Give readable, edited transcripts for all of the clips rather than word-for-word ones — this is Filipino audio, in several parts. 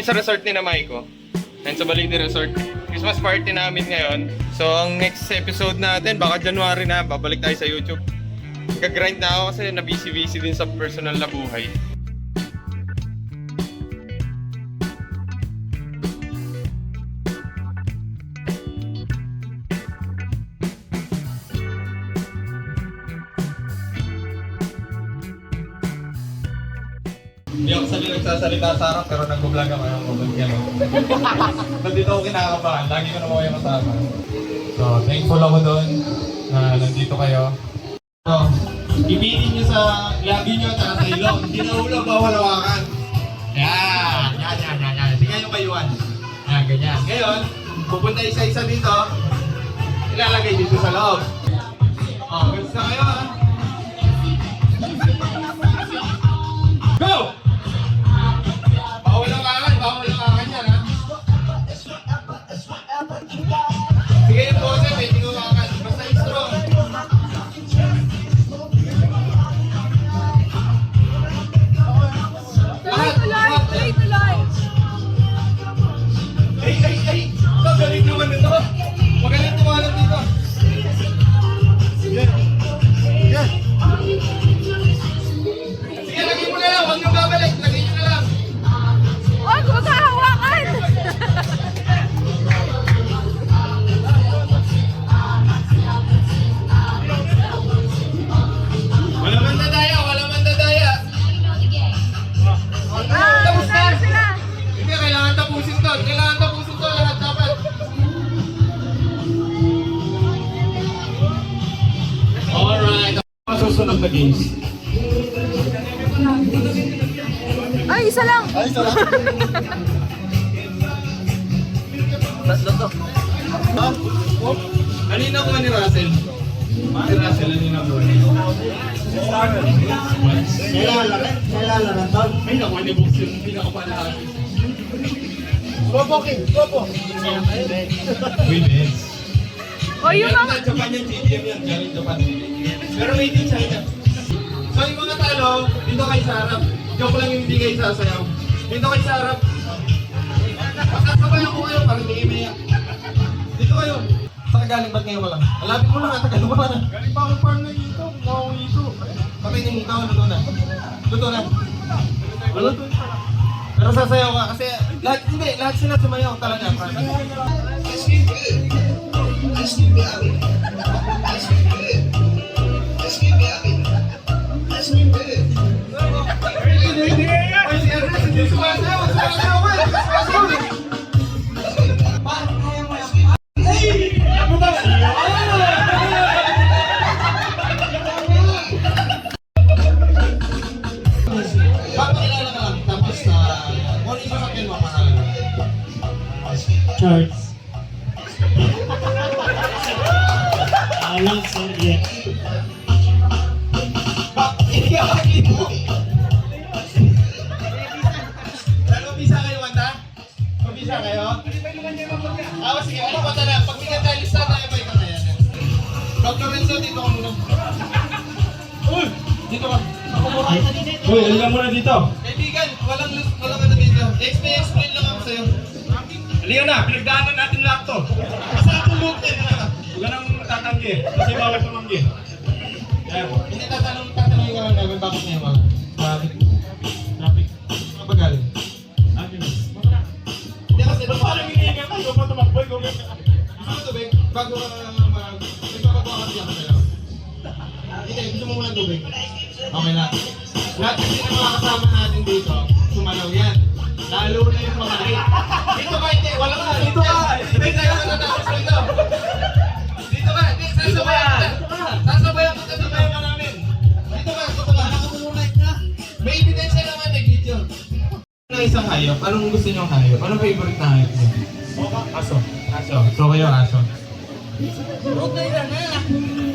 sa resort ni na Maiko. Ayun sa Balite Resort. Christmas party namin ngayon. So, ang next episode natin, baka January na, babalik tayo sa YouTube. Kag-grind na ako kasi na-busy-busy din sa personal na buhay. Hindi ako nagsasalita sa harap pero nag-vlog ako ng moment yan. Nandito ako kinakabahan, lagi ko naman kayo kasama. So, thankful ako doon na nandito kayo. So, ibitin nyo sa labi nyo at sa ilong. Hindi na ulo, bawal hawakan. Yan. Tingnan yung kayuan. Yan, ganyan. Ngayon, pupunta isa-isa dito. Ilalagay dito sa loob. Oh, gusto kayo ha? Go! Bawal hawakan yan ha? Sige yung pose, pwede ko hawakan. Basta yung strong. Tuloy! Ay! Galing naman ito. Magaling tumalan dito. Yan. Sige, lagay mo na lang. Huwag nyo babalik. Lagay nyo na lang. Huwag mo kahawakan! Wala man dadaya. Tapos na. Sila! Hindi, kailangan tapusin to. Lahat dapat. Alright. Masusunod na games. Ay, isa lang! Tatlo to. Kanina ko ni Russell. Kanina ko. Kailan na to? Ay, nakuha ni Box yung pinakapanahagi. Popo. Women's. O yung mga... Japan yan, GDM yan. Galing Japan. Pero made in China. So yung mga talo, dito kayo sa harap. Joke lang yung hindi kayo sasayaw. Dito kayo sa harap. Pagkasabayan ko kayo, parang hindi kayo maya. Dito kayo. Saan ka galing? Ba't ngayon ka lang? Alapin mo lang, Tagalog ka na. Galing pa akong farm na ito. Nakakong ito. Patay ng ito, luto na. Pero sasayaw ka kasi lahat sila sumayaw talaga. Ay, si Ernest, hindi sumasayaw ka. Paano kaya mo yan? Papakilala ka lang, tapos kung isa sa akin, mapakalan. Charles. Alam sa iya. Iyakin mo! Pabisa kayo, Wanda? Pabisa kayo? Sige, ano pa na? Pag bigyan tayo lista tayo ba ito na yan? Dr. Renzo, dito ka muna. Uy! Dito ka. Uy, halika muna dito. Kaibigan, walang ano dito. Explain lang ako sa'yo. Halika na, pinagdaanan natin lahat to. Sa atong loop din. Huwag ka nang tatanggi. Kasi bawal tumanggi. Hindi tatanungin ka lang namin bakit ngayon mag traffic. Mga bagal. Hindi kasi Parang hinihinga ka, yung matumakboy. gusto mo tubig bago ka mag... Nagpapagawa kasi ako sa'yo. Hindi, gusto mo muna tubig. Okay na. Lahat kasi ng mga kasama natin dito, sumalaw yan. Lalo na yung mga late. Dito ka, hindi. Wala ka. Dito ka. Hindi tayo matatapos dito. Dito ka. Hindi, sasabayan ka namin. Dito ka. May ebidensya naman, nag-video. Ng isang hayop, anong gusto niyong hayop? Anong favorite na hayop niyo? Aso. So kayo, aso.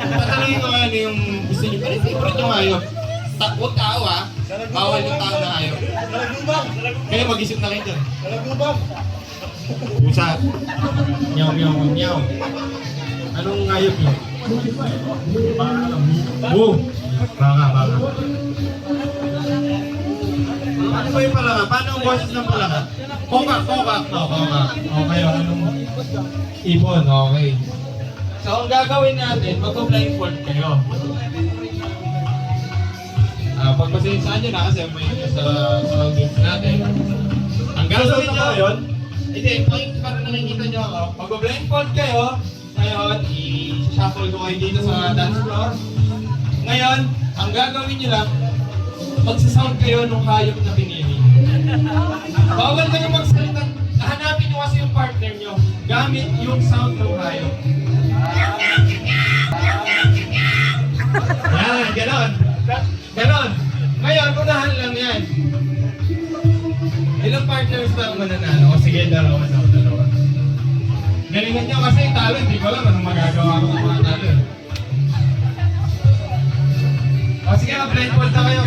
Patanungin ko kayo ano yung gusto niyo. Pero favorite yung hayop. Huwag tao ha. Bawal yung tao na hayop. Kaya mag-isip na kayo dyan. Pusa. Meow. Anong hayop niyo? Baka. Ano ba yung palaka? Paano ang boses ng palaka? Kokak. Okay, anong ibon, okay. So, ang gagawin natin, mag-blindfold kayo. Pagpasensaan nyo na kasi may sa surroundings natin. Ang gagawin nyo, yun? hindi, para nakikita nyo ako, mag-blindfold kayo, ngayon, i-shuffle ko kayo dito sa dance floor. Ngayon, ang gagawin nyo lang, magsasound kayo nung hayop na pinili. Bawal kayo magsalita. Hanapin nyo kasi yung partner nyo. Gamit yung sound ng hayop. Yan, ganon. Ganon. Ngayon, unahan lang yan. Ilang partners na ang mananalo? O sige, dalawa. Galingan nyo kasi talo, hindi ko alam anong magagawa ko ng mga talo. O sige, blindfold na kayo.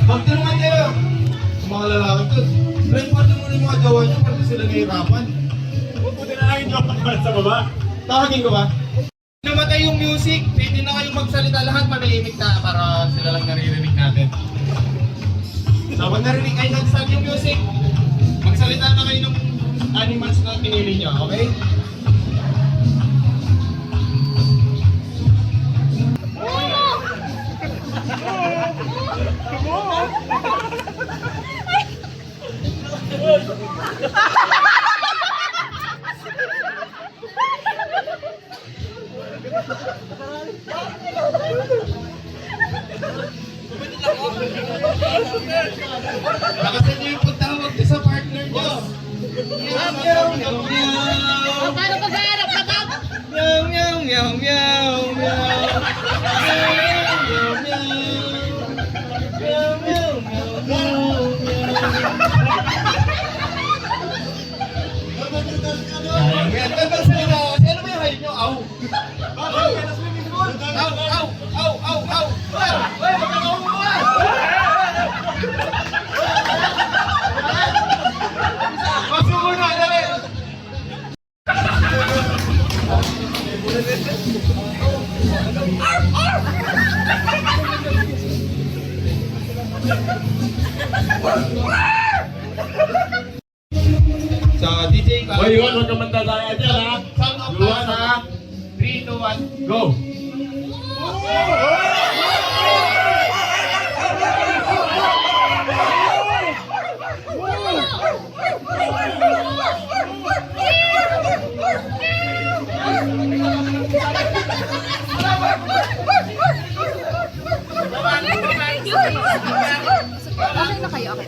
Magtulungan kayo. Sa mga lalaki to. Blindfold na muna yung mga gawa nyo para sila nahihirapan. Buti na lang yung joke sa baba. Tawagin ko ba? Namatay yung music, pwede na kayong magsalita lahat, manahimik na para sila lang naririnig natin. So pag narinig kayo nag-start yung music, magsalita na kayo ng animals na pinili nyo, okay? Nakasan nyo yung pagtawag nyo sa partner nyo. Meow, meow, meow, meow. Paano pag-aarap na tap? Meow, meow, meow, meow, meow. Meow, meow, meow. Meow, meow, meow, meow, meow. Sayang yan. Gandang salita ako kasi ano ba yung hayop nyo? Aw! Aw! Aw! Aw! Aw! Aw! Aw! Uy! Magkakaw mo ba? Masuko na! Dali! So, DJ ka. Hoy, yun, huwag kang mandadaya dyan, ha? Sound of dance, ha? 3, 2, 1, go! Okay na kayo, okay.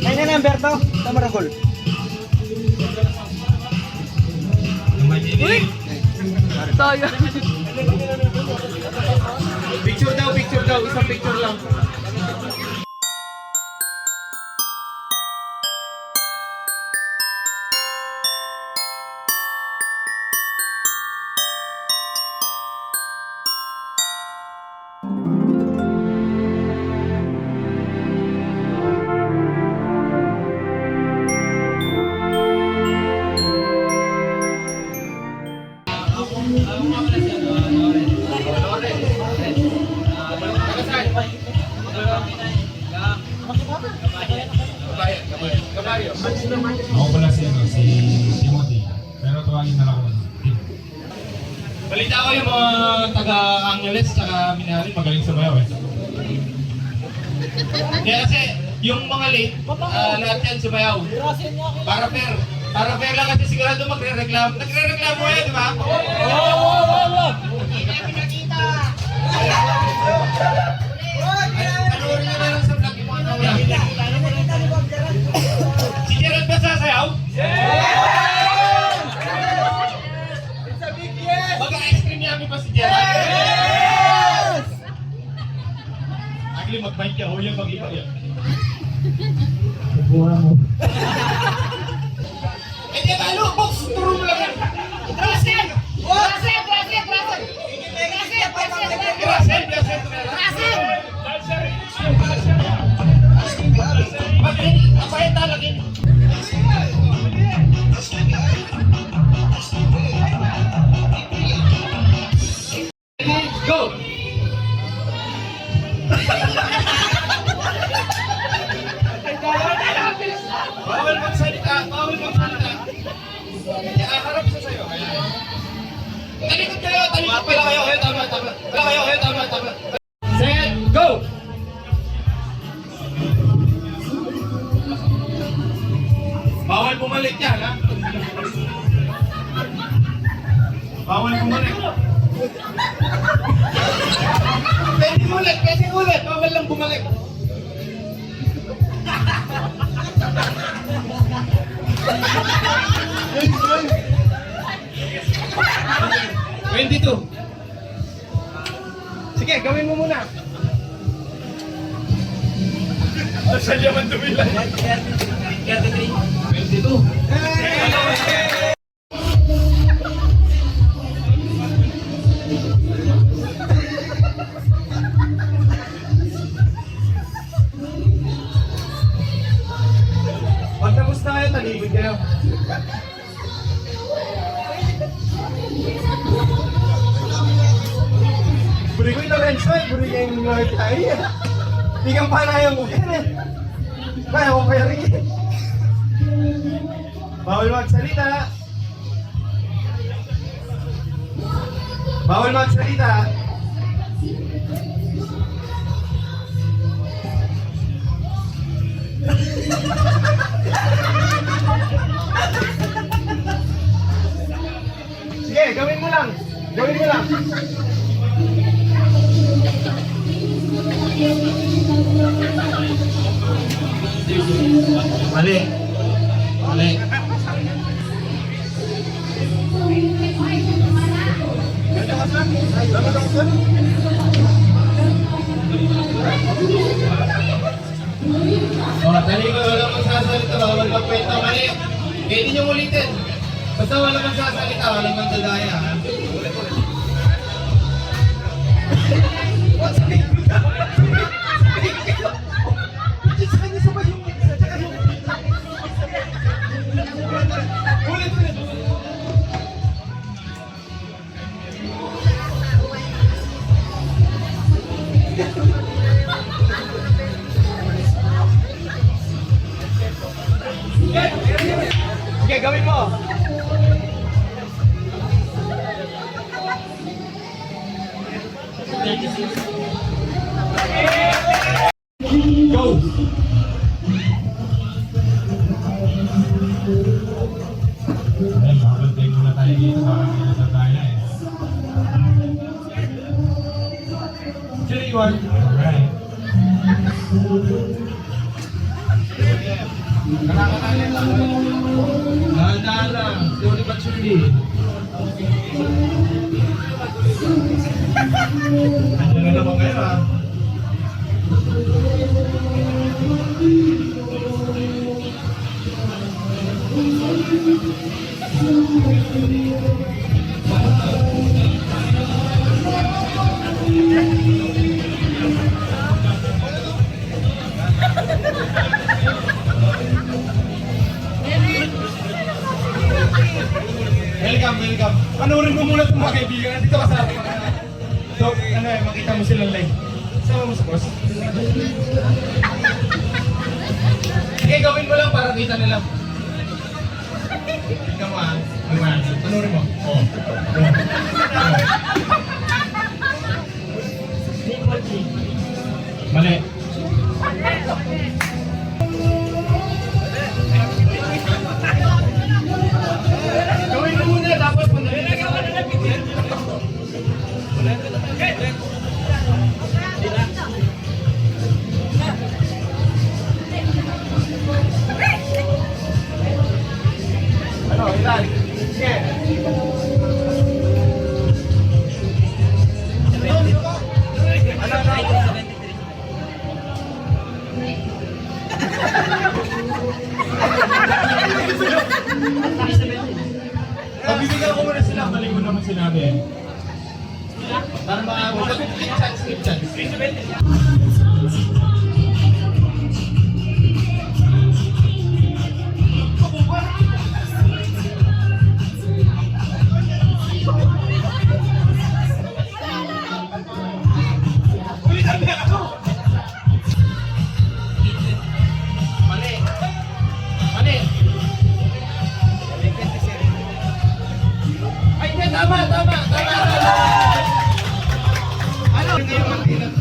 Kaya na Berto, tama na gol. Tayo. Picture daw, isang picture lang. Ako pala si Timothy. Pero tuwagin na lang ako. Balita ko yung mga taga-Angeles tsaka Minari magaling sumayaw eh. Kaya kasi yung mga late, lahat yan sumayaw. Para fair. Para fair lang kasi sigurado magre-reklamo. Nagre-reklamo yan, di ba? Panoorin nyo na lang sa vlog yung mga tawag. Si Gerald ba sasayaw? Mag-ice cream yummy pa si Gerald? Agli mag-bike ka, huwag yung mag-iba yan. Eh di ba, box, turo mo lang yan. Brasil! Brasil! Brasil! Go! Bawal magsalita, bawal magsalita. Harap siya sa'yo. Talikod kayo, talikod pala kayo. Tama. Tama. Set, go! Bawal bumalik yan, ha? Bawal bumalik. Pwede ulit. Bawal lang bumalik. $22. Sige, gawin mo muna. Saan yaman dumilan? 22. Pag tapos na kayo, taligod kayo. Buri ko yung Lorenzo eh, buri ko yung Lord tayo. Hindi kang panayang mo eh. Kaya ko kaya rin eh. Bawal magsalita. Bawal magsalita. Sige, gawin mo lang. Gawin mo lang. Mali. Mali. Dali ko, wala magsasalita, bawal magkwenta, mali. Pwede niyong ulitin. Basta wala magsasalita, walang magdadaya. Sige, gawin mo. Go! Ayun, makabantay muna tayo dito para hindi natataya eh. 3-1. Alright. Dahan-dahan lang. Slowly but surely. Andiyan na naman kayo ha. Welcome. Panoorin mo muna itong mga kaibigan. Nandito ka sa akin. So, makita mo silang live. Sama mo sa boss. Sige, gawin mo lang para kita nila. Ikaw mo ah. Panoorin mo. Oo. Mali. Gawin mo muna, tapos ano, ilan? Sige. Pagbibigyan ko muna sila, balik ko naman sinabi. Para makaabot. Mali. Mali. Ay, hindi, tama. Ano? Hindi yung mantinag.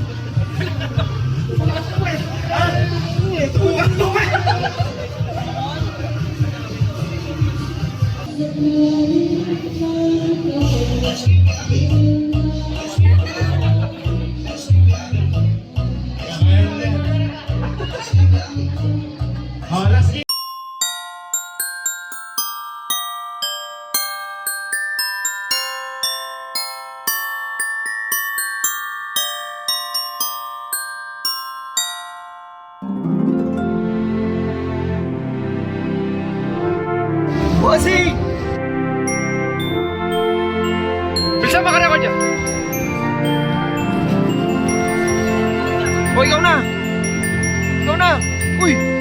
Oh, last game. Bossing! Bilisan makarecord dyan. O, ikaw na. Uy!